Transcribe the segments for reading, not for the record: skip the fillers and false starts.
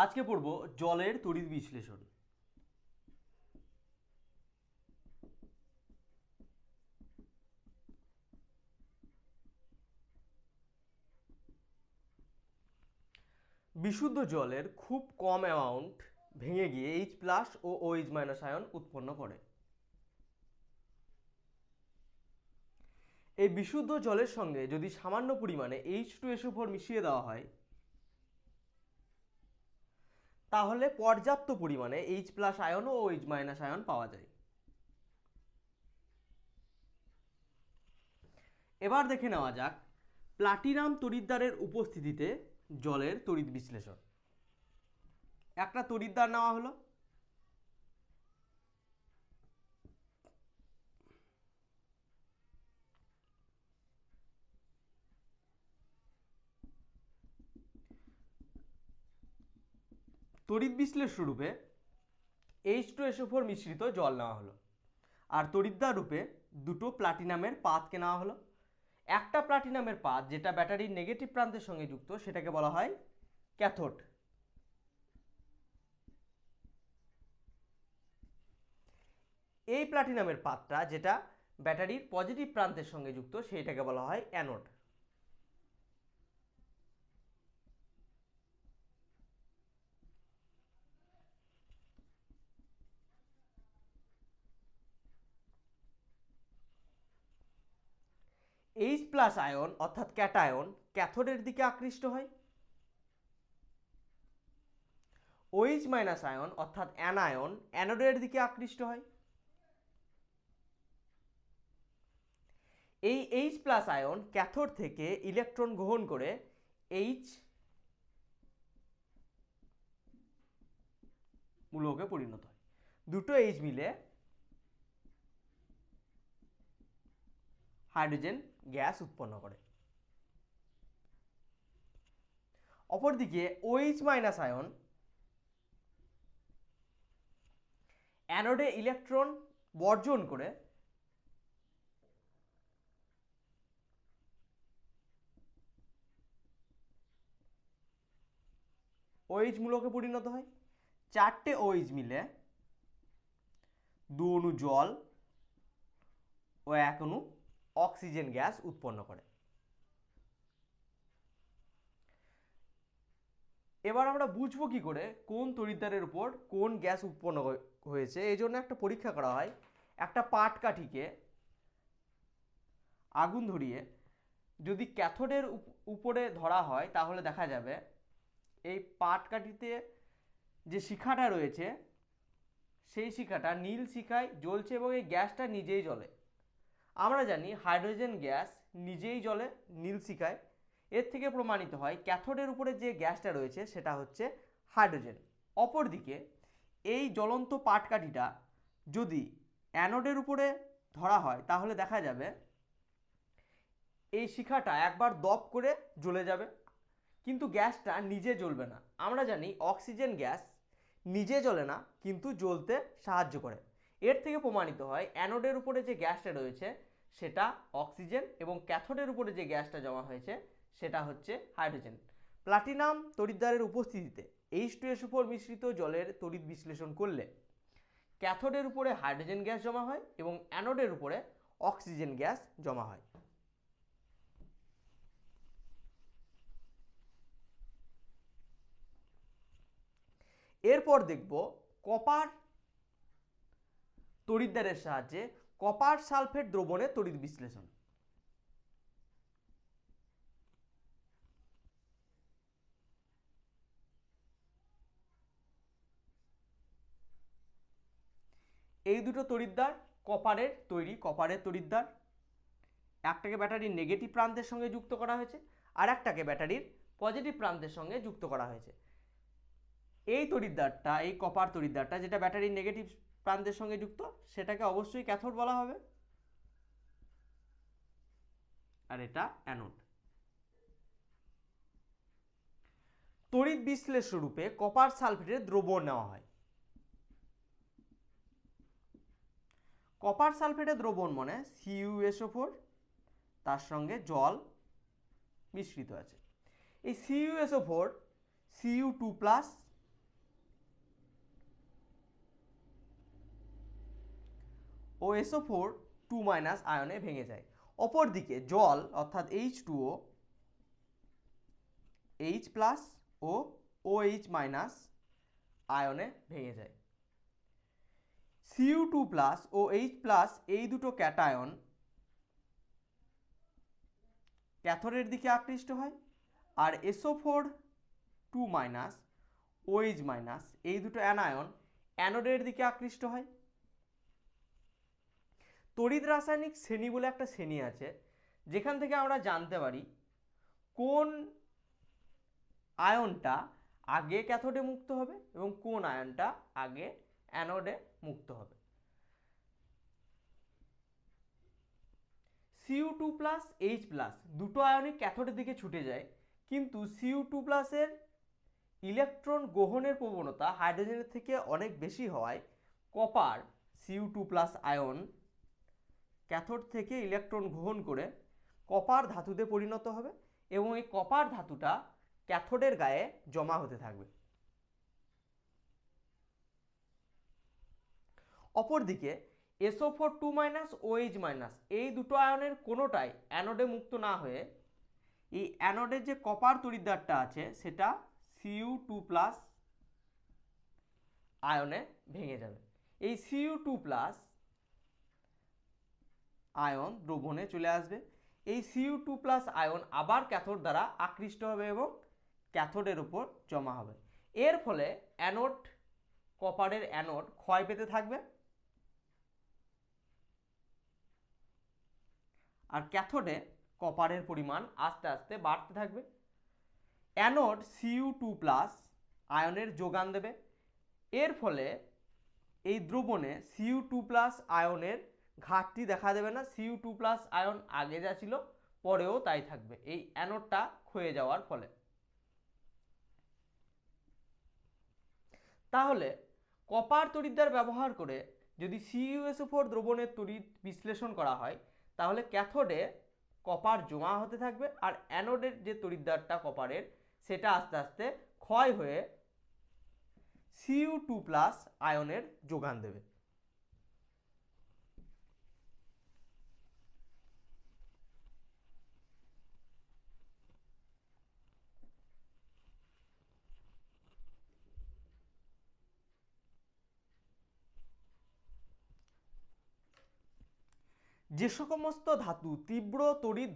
আজকে পড়ব জলের তড়িৎ বিশ্লেষণ। বিশুদ্ধ জলের খুব কম অ্যামাউন্ট ভেঙে গিয়ে H প্লাস ও OH মাইনাস আয়ন উৎপন্ন করে। এই বিশুদ্ধ জলের সঙ্গে যদি সামান্য পরিমাণে H2SO4 মিশিয়ে দেওয়া হয় তাহলে পর্যাপ্ত পরিমাণে H প্লাস আয়ন ও OH মাইনাস আয়ন পাওয়া যায়। এবার দেখে নেওয়া যাক প্লাটিনাম তড়িৎদ্বারের উপস্থিতিতে জলের তড়িৎ বিশ্লেষণ। একটা তড়িৎদ্বার নেওয়া হলো, তড়িৎ বিশ্লেষ্য রূপে H2SO4 মিশ্রিত জল নেওয়া হলো, আর তড়িৎদ্বার রূপে দুটো প্লাটিনামের পাতকে নেওয়া হলো। একটা প্লাটিনামের পাত যেটা ব্যাটারির নেগেটিভ প্রান্তের সঙ্গে যুক্ত সেটাকে বলা হয় ক্যাথোড। এই প্লাটিনামের পাতটা যেটা ব্যাটারির পজিটিভ প্রান্তের সঙ্গে যুক্ত সেইটাকে বলা হয় অ্যানোড। H প্লাস আয়ন অর্থাৎ ক্যাটায়ন ক্যাথোডের দিকে আকৃষ্ট হয়, OH মাইনাস আয়ন অর্থাৎ অ্যানায়ন অ্যানোডের দিকে আকৃষ্ট হয়। এই H প্লাস আয়ন ক্যাথোড থেকে ইলেকট্রন গ্রহণ করে H মূলকে পরিণত হয়। দুটো H মিলে হাইড্রোজেন গ্যাস উৎপন্ন করে। অপরদিকে OH মাইনাস আয়ন অ্যানোডে ইলেকট্রন বর্জন করে OH মূলকে পরিণত হয়। চারটে OH মিলে 2 অণু জল ও 1 অণু অক্সিজেন গ্যাস উৎপন্ন করে। এবার আমরা বুঝবো কি করে কোন তড়িৎদ্বারের উপর কোন গ্যাস উৎপন্ন হয়েছে। এই জন্য একটা পরীক্ষা করা হয়। একটা পাটকাঠিকে আগুন ধরিয়ে যদি ক্যাথোডের উপরে ধরা হয় তাহলে দেখা যাবে এই পাটকাঠিতে যে শিখাটা রয়েছে সেই শিখাটা নীল শিখায় জ্বলছে এবং এই গ্যাসটা নিজেই জ্বলে। আমরা জানি হাইড্রোজেন গ্যাস নিজেই জ্বলে নীল শিখায়। এর থেকে প্রমাণিত হয় ক্যাথোডের উপরে যে গ্যাসটা রয়েছে সেটা হচ্ছে হাইড্রোজেন। অপরদিকে এই জ্বলন্ত পাটকাঠিটা যদি অ্যানোডের উপরে ধরা হয় তাহলে দেখা যাবে এই শিখাটা একবার দপ করে জ্বলে যাবে, কিন্তু গ্যাসটা নিজে জ্বলবে না। আমরা জানি অক্সিজেন গ্যাস নিজে জ্বলে না কিন্তু জ্বলতে সাহায্য করে। এর থেকে প্রমাণিত হয় অ্যানোডের উপরে যে গ্যাসটা রয়েছে সেটা অক্সিজেন এবং ক্যাথোডের উপরে যে গ্যাসটা জমা হয়েছে সেটা হচ্ছে হাইড্রোজেন। প্লাটিনাম তড়িৎদ্বারের উপস্থিতিতে H2SO4 মিশ্রিত জলের তড়িৎ বিশ্লেষণ করলে ক্যাথোডের উপরে হাইড্রোজেন গ্যাস জমা হয় এবং অ্যানোডের উপরে অক্সিজেন গ্যাস জমা হয়। এরপর দেখব কপার তড়িৎদ্বারের সাহায্যে কপার সালফেট দ্রবণের তড়িৎ বিশ্লেষণ। এই দুটো তড়িৎদ্বার কপারের তড়িৎদ্বার। একটাকে ব্যাটারির নেগেটিভ প্রান্তের সঙ্গে যুক্ত করা হয়েছে আর একটাকে ব্যাটারির পজিটিভ প্রান্তের সঙ্গে যুক্ত করা হয়েছে। এই তড়িৎদ্বারটা এই কপার তড়িৎদ্বারটা যেটা ব্যাটারির নেগেটিভ প্রান্তের সঙ্গে যুক্ত সেটাকে অবশ্যই ক্যাথোড বলা হবে, আর এটা অ্যানোড। তড়িৎ বিশ্লেষ্য রূপে কপার সালফেটের দ্রবণ নেওয়া হয়। কপার সালফেটের দ্রবণ মানে CuSO4 তার সঙ্গে জল মিশ্রিত আছে। এই CuSO4 Cu2+ ও SO4 2- আয়নে ভেঙে যায়। অপরদিকে জল অর্থাৎ H2O H+ ও OH- আয়নে ভেঙে যায়। Cu2+ ও H+ এই দুটো ক্যাটায়ন ক্যাথোডের দিকে আকৃষ্ট হয়, আর SO4 2- OH- এই দুটো অ্যানায়ন অ্যানোডের দিকে আকৃষ্ট হয়। তড়িৎ রাসায়নিক শ্রেণী বলে একটা শ্রেণী আছে, যেখান থেকে আমরা জানতে পারি কোন আয়নটা আগে ক্যাথোডে মুক্ত হবে এবং কোন আয়নটা আগে অ্যানোডে মুক্ত হবে। Cu2+ H+ দুটো আয়নই ক্যাথোডের দিকে ছুটে যায়, কিন্তু Cu2+ এর ইলেকট্রন গ্রহণের প্রবণতা হাইড্রোজেনের থেকে অনেক বেশি হওয়ায় কপার Cu2+ আয়ন ক্যাথোড থেকে ইলেকট্রন গ্রহণ করে কপার ধাতুতে পরিণত হবে এবং এই কপার ধাতুটা ক্যাথোডের গায়ে জমা হতে থাকবে। অপরদিকে SO4 2- OH- এই দুটো আয়নের কোনোটাই অ্যানোডে মুক্ত না হয়ে এই অ্যানোডের যে কপার তড়িৎদ্বারটা আছে সেটা Cu2+ আয়নে ভেঙে যাবে। এই Cu2+ আয়ন দ্রবণে চলে আসবে। এই Cu2+ আয়ন আবার ক্যাথোড দ্বারা আকৃষ্ট হবে এবং ক্যাথোডের উপর জমা হবে। এর ফলে অ্যানোড, কপারের অ্যানোড ক্ষয় পেতে থাকবে আর ক্যাথোডে কপারের পরিমাণ আস্তে আস্তে বাড়তে থাকবে। অ্যানোড Cu2+ আয়নের যোগান দেবে। এর ফলে এই দ্রবণে Cu2+ আয়নের ঘাটতি দেখা দেবে না। Cu2+ আয়ন আগে যা ছিল পরেও তাই থাকবে এই অ্যানোডটা ক্ষয়ে যাওয়ার ফলে। তাহলে কপার তড়িৎদ্বার ব্যবহার করে যদি CuSO4 দ্রবণের তড়িৎ বিশ্লেষণ করা হয়, তাহলে ক্যাথোডে কপার জমা হতে থাকবে আর অ্যানোডের যে তড়িৎদ্বারটা কপারের সেটা আস্তে আস্তে ক্ষয় হয়ে Cu2+ আয়নের যোগান দেবে। যে সমস্ত ধাতু তীব্র তড়িৎ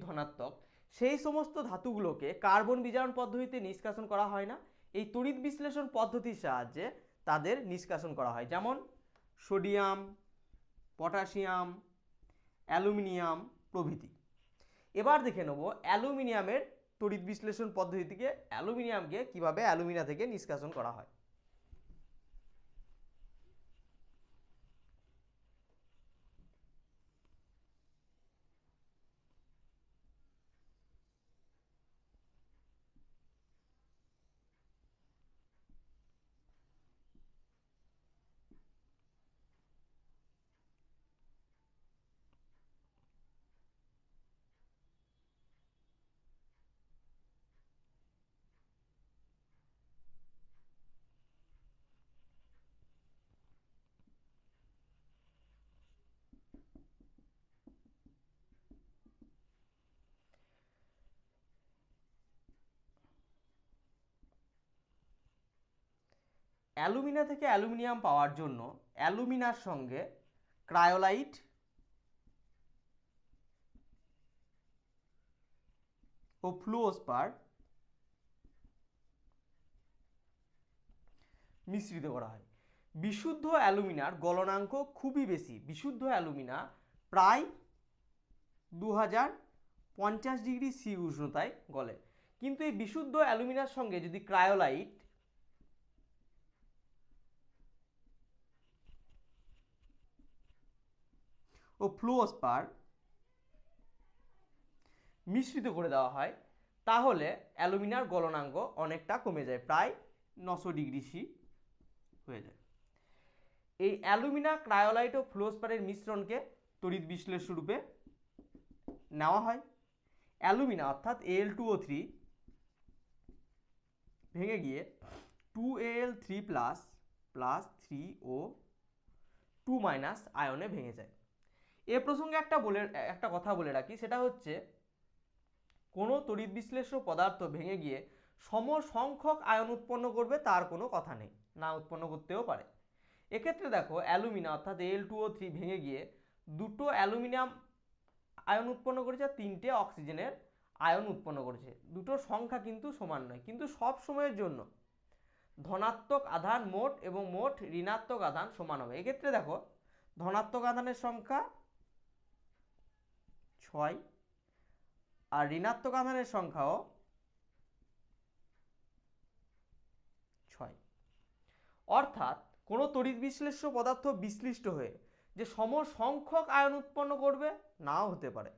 ধনাত্মক সেই সমস্ত ধাতুগুলোকে কার্বন বিজারণ পদ্ধতিতে নিষ্কাশন করা হয় না, এই তড়িৎ বিশ্লেষণ পদ্ধতির সাহায্যে তাদের নিষ্কাশন করা হয়। যেমন সোডিয়াম, পটাশিয়াম, অ্যালুমিনিয়াম প্রভৃতি। এবার দেখে নেব অ্যালুমিনিয়ামের তড়িৎ বিশ্লেষণ পদ্ধতি থেকে অ্যালুমিনিয়ামকে কিভাবে অ্যালুমিনা থেকে নিষ্কাশন করা হয়। অ্যালুমিনা থেকে অ্যালুমিনিয়াম পাওয়ার জন্য অ্যালুমিনার সঙ্গে ক্রায়োলাইট ও ফ্লুওস্পার মিশ্রিত করা হয়। বিশুদ্ধ অ্যালুমিনার গলনাঙ্ক খুবই বেশি। বিশুদ্ধ অ্যালুমিনা প্রায় 2050 C উষ্ণতায় গলে, কিন্তু এই বিশুদ্ধ অ্যালুমিনার সঙ্গে যদি ক্রায়োলাইট ও ফ্লুওস্পার মিশ্রিত করে দেওয়া হয়, তাহলে অ্যালুমিনার গলনাঙ্ক অনেকটা কমে যায়, প্রায় 900 C হয়ে যায়। এই অ্যালুমিনা, ক্রায়োলাইট ও ফ্লুওস্পারের মিশ্রণকে তড়িৎ বিশ্লেষ্য রূপে নেওয়া হয়। অ্যালুমিনা অর্থাৎ Al2O3 ভেঙে গিয়ে 2Al3+ প্লাস 3O2 মাইনাস আয়নে ভেঙে যায়। এ প্রসঙ্গে একটা কথা বলে রাখি, সেটা হচ্ছে কোনো তড়িৎ বিশ্লেষ্য পদার্থ ভেঙে গিয়ে সমসংখ্যক আয়ন উৎপন্ন করবে তার কোনো কথা নেই, না উৎপন্ন করতেও পারে। এক্ষেত্রে দেখো অ্যালুমিনা অর্থাৎ Al2O3 ভেঙে গিয়ে দুটো অ্যালুমিনিয়াম আয়ন উৎপন্ন করেছে আর 3টে অক্সিজেনের আয়ন উৎপন্ন করেছে। দুটোর সংখ্যা কিন্তু সমান নয়, কিন্তু সব সময়ের জন্য ধনাত্মক আধান মোট এবং মোট ঋণাত্মক আধান সমান হবে। এক্ষেত্রে দেখো ধনাত্মক আধানের সংখ্যা 6 আর ঋণাত্মক আধানের সংখ্যাও 6। অর্থাৎ কোনো তড়িৎ বিশ্লেষ্য পদার্থ বিশ্লিষ্ট হয়ে যে সমসংখ্যক আয়ন উৎপন্ন করবে নাও হতে পারে,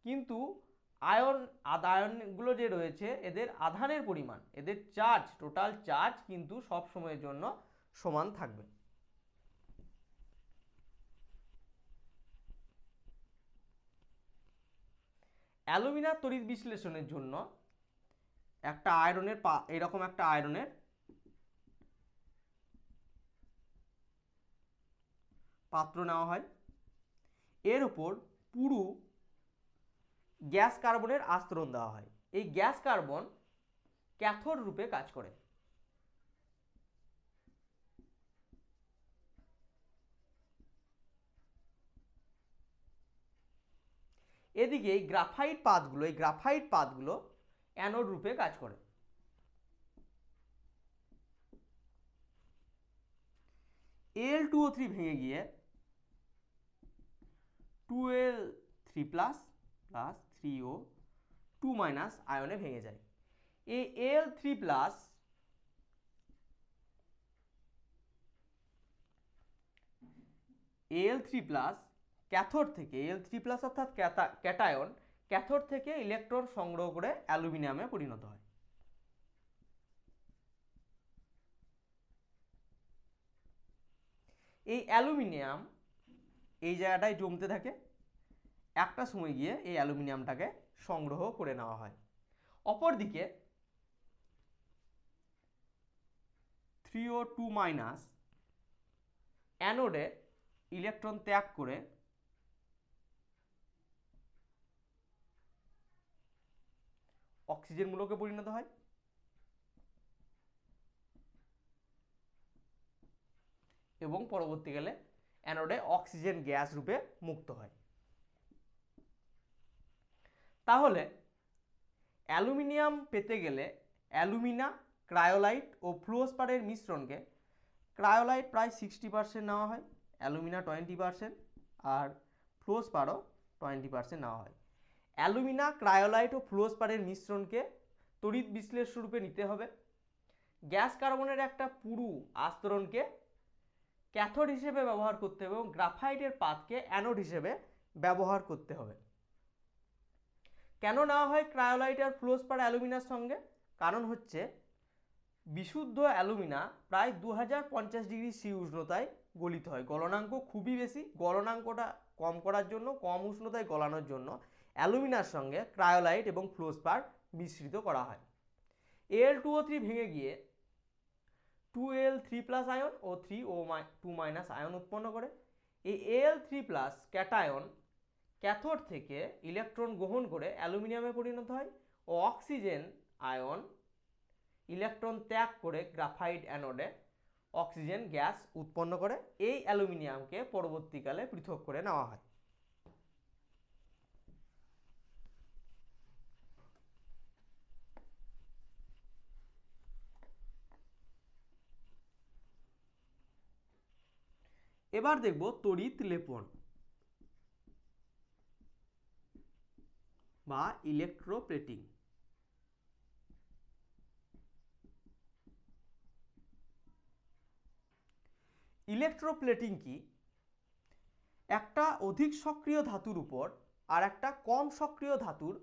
কিন্তু আয়নগুলো যে রয়েছে এদের আধানের পরিমাণ, এদের চার্জ, টোটাল চার্জ কিন্তু সব সময়ের জন্য সমান থাকবে। অ্যালুমিনার তড়িৎ বিশ্লেষণের জন্য একটা আয়রনের এরকম একটা আয়রনের পাত্র নেওয়া হয়, এর উপর পুরু গ্যাস কার্বনের আস্তরণ দেওয়া হয়। এই গ্যাস কার্বন ক্যাথোড রূপে কাজ করে। এদিকে এই গ্রাফাইট পাতগুলো অ্যানোড রূপে কাজ করে। Al2O3 ভেঙে গিয়ে 2Al3 প্লাস 3O2 মাইনাস আয়নে ভেঙে যায়। এই Al3 প্লাস ক্যাথোড থেকে Al3 প্লাস অর্থাৎ ক্যাটায়ন ক্যাথোড থেকে ইলেকট্রন সংগ্রহ করে অ্যালুমিনিয়ামে পরিণত হয়। এই অ্যালুমিনিয়াম এই জায়গাটায় জমতে থাকে, একটা সময় গিয়ে এই অ্যালুমিনিয়ামটাকে সংগ্রহ করে নেওয়া হয়। অপরদিকে 3O2 মাইনাস অ্যানোডে ইলেকট্রন ত্যাগ করে অক্সিজেন মূলকে পরিণত হয় এবং পরবর্তীকালে অ্যানোডে অক্সিজেন গ্যাস রূপে মুক্ত হয়। তাহলে অ্যালুমিনিয়াম পেতে গেলে অ্যালুমিনা, ক্রায়োলাইট ও ফ্লুওস্পারের মিশ্রণকে, ক্রায়োলাইট প্রায় 60% নেওয়া হয়, অ্যালুমিনা 20% আর ফ্লুওস্পারও 20% নেওয়া হয়। অ্যালুমিনা, ক্রায়োলাইট ও ফ্লুওস্পারের মিশ্রণকে তড়িৎ বিশ্লেষ্য রূপে নিতে হবে। গ্যাস কার্বনের একটা পুরু আস্তরণকে ক্যাথোড হিসেবে ব্যবহার করতে হবে এবং গ্রাফাইটের পাতকে অ্যানোড হিসেবে ব্যবহার করতে হবে। কেন নেওয়া হয় ক্রায়োলাইট আর ফ্লুওস্পার অ্যালুমিনার সঙ্গে? কারণ হচ্ছে বিশুদ্ধ অ্যালুমিনা প্রায় 2050 ডিগ্রি সি উষ্ণতায় গলিত হয়। গলনাঙ্ক খুবই বেশি, গলনাঙ্কটা কম করার জন্য, কম উষ্ণতায় গলানোর জন্য অ্যালুমিনার সঙ্গে ক্রায়োলাইট এবং ফ্লুওস্পার মিশ্রিত করা হয়। Al2O3 ভেঙে গিয়ে 2Al3 প্লাস আয়ন ও 3O2 মাইনাস আয়ন উৎপন্ন করে। এই Al3 প্লাস ক্যাটায়ন ক্যাথোড থেকে ইলেকট্রন গ্রহণ করে অ্যালুমিনিয়ামে পরিণত হয় ও অক্সিজেন আয়ন ইলেকট্রন ত্যাগ করে গ্রাফাইট অ্যানোডে অক্সিজেন গ্যাস উৎপন্ন করে। এই অ্যালুমিনিয়ামকে পরবর্তীকালে পৃথক করে নেওয়া হয়। এবার দেখব তড়িৎ লেপন বা ইলেকট্রোপ্লেটিং। ইলেকট্রোপ্লেটিং কি? একটা অধিক সক্রিয় ধাতুর উপর আর একটা কম সক্রিয় ধাতুর